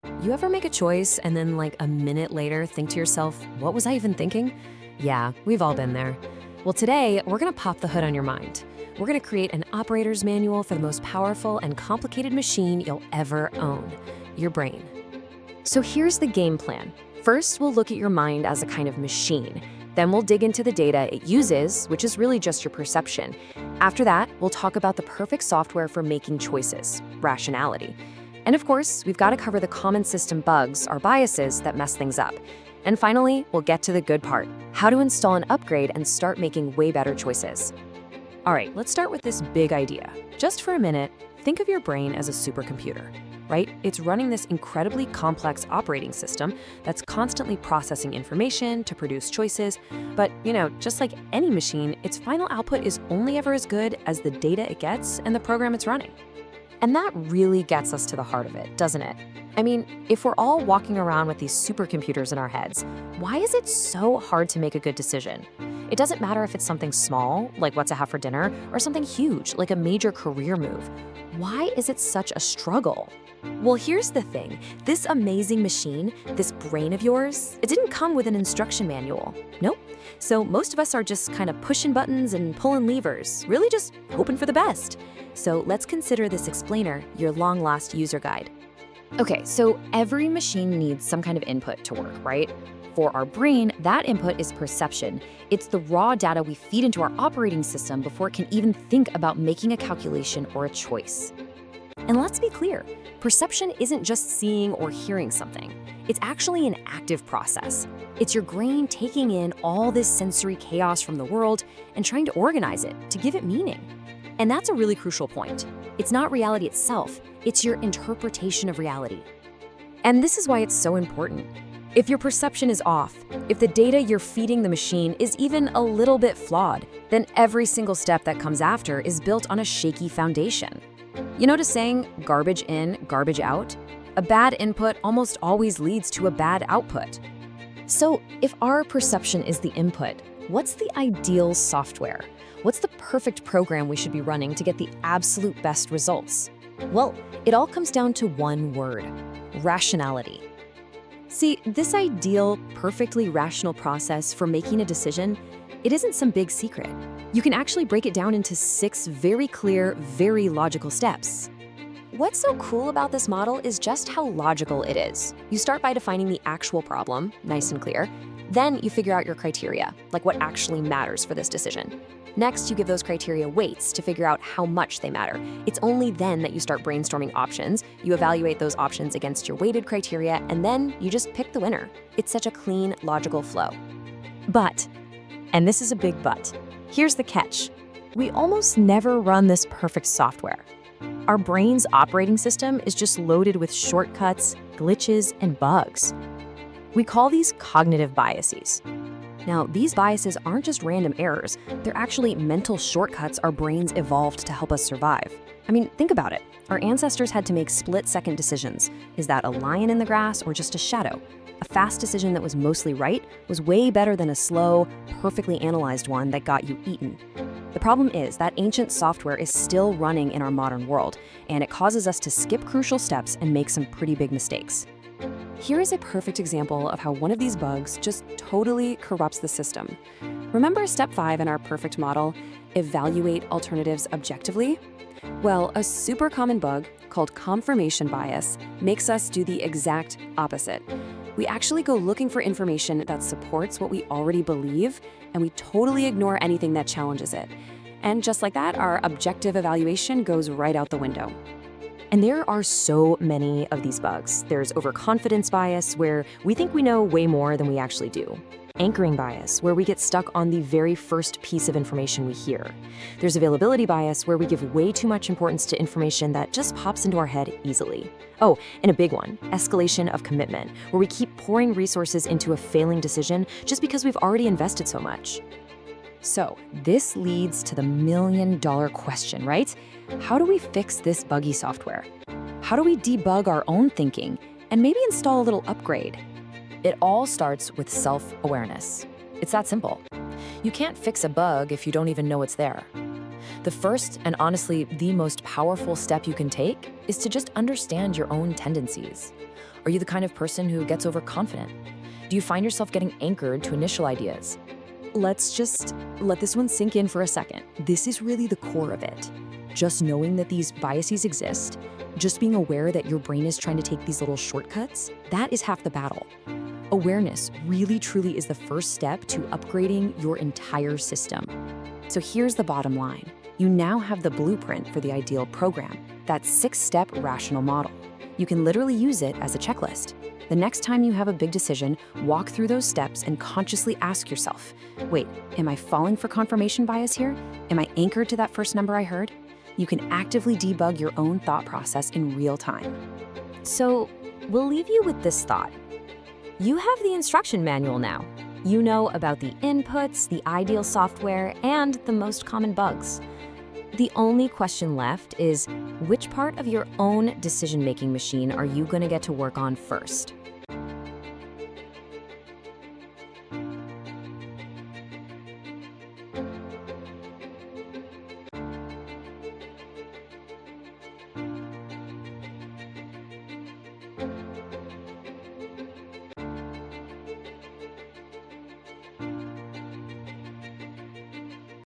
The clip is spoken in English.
You ever make a choice and then, like, a minute later, think to yourself, what was I even thinking? Yeah, we've all been there. Well, today, we're gonna pop the hood on your mind. We're gonna create an operator's manual for the most powerful and complicated machine you'll ever own, your brain. So here's the game plan. First, we'll look at your mind as a kind of machine. Then we'll dig into the data it uses, which is really just your perception. After that, we'll talk about the perfect software for making choices, rationality. And of course, we've got to cover the common system bugs, or biases, that mess things up. And finally, we'll get to the good part, how to install an upgrade and start making way better choices. All right, let's start with this big idea. Just for a minute, think of your brain as a supercomputer, right? It's running this incredibly complex operating system that's constantly processing information to produce choices. But, just like any machine, its final output is only ever as good as the data it gets and the program it's running. And that really gets us to the heart of it, doesn't it? I mean, if we're all walking around with these supercomputers in our heads, why is it so hard to make a good decision? It doesn't matter if it's something small, like what to have for dinner, or something huge, like a major career move. Why is it such a struggle? Well, here's the thing. This amazing machine, this brain of yours, it didn't come with an instruction manual. Nope. So most of us are just kind of pushing buttons and pulling levers, really just hoping for the best. So let's consider this explainer your long-lost user guide. Okay, so every machine needs some kind of input to work, right? For our brain, that input is perception. It's the raw data we feed into our operating system before it can even think about making a calculation or a choice. And let's be clear, perception isn't just seeing or hearing something. It's actually an active process. It's your brain taking in all this sensory chaos from the world and trying to organize it, to give it meaning. And that's a really crucial point. It's not reality itself, it's your interpretation of reality. And this is why it's so important. If your perception is off, if the data you're feeding the machine is even a little bit flawed, then every single step that comes after is built on a shaky foundation. You notice saying garbage in, garbage out? A bad input almost always leads to a bad output. So if our perception is the input, what's the ideal software? What's the perfect program we should be running to get the absolute best results? Well, it all comes down to one word: rationality. See, this ideal, perfectly rational process for making a decision, it isn't some big secret. You can actually break it down into 6 very clear, very logical steps. What's so cool about this model is just how logical it is. You start by defining the actual problem, nice and clear. Then you figure out your criteria, like what actually matters for this decision. Next, you give those criteria weights to figure out how much they matter. It's only then that you start brainstorming options. You evaluate those options against your weighted criteria, and then you just pick the winner. It's such a clean, logical flow. But, and this is a big but, here's the catch. We almost never run this perfect software. Our brain's operating system is just loaded with shortcuts, glitches, and bugs. We call these cognitive biases. Now, these biases aren't just random errors, they're actually mental shortcuts our brains evolved to help us survive. I mean, think about it. Our ancestors had to make split-second decisions. Is that a lion in the grass or just a shadow? A fast decision that was mostly right was way better than a slow, perfectly analyzed one that got you eaten. The problem is that ancient software is still running in our modern world, and it causes us to skip crucial steps and make some pretty big mistakes. Here is a perfect example of how one of these bugs just totally corrupts the system. Remember step 5 in our perfect model, evaluate alternatives objectively? Well, a super common bug called confirmation bias makes us do the exact opposite. We actually go looking for information that supports what we already believe, and we totally ignore anything that challenges it. And just like that, our objective evaluation goes right out the window. And there are so many of these bugs. There's overconfidence bias, where we think we know way more than we actually do. Anchoring bias, where we get stuck on the very first piece of information we hear. There's availability bias, where we give way too much importance to information that just pops into our head easily. Oh, and a big one, escalation of commitment, where we keep pouring resources into a failing decision just because we've already invested so much. So this leads to the million-dollar question, right? How do we fix this buggy software? How do we debug our own thinking and maybe install a little upgrade? It all starts with self-awareness. It's that simple. You can't fix a bug if you don't even know it's there. The first, and honestly the most powerful step you can take, is to just understand your own tendencies. Are you the kind of person who gets overconfident? Do you find yourself getting anchored to initial ideas? Let's just let this one sink in for a second. This is really the core of it. Just knowing that these biases exist, just being aware that your brain is trying to take these little shortcuts, that is half the battle. Awareness really truly is the first step to upgrading your entire system. So here's the bottom line. You now have the blueprint for the ideal program, that 6-step rational model. You can literally use it as a checklist. The next time you have a big decision, walk through those steps and consciously ask yourself, wait, am I falling for confirmation bias here? Am I anchored to that first number I heard? You can actively debug your own thought process in real time. So, we'll leave you with this thought. You have the instruction manual now. You know about the inputs, the ideal software, and the most common bugs. The only question left is, which part of your own decision-making machine are you going to get to work on first?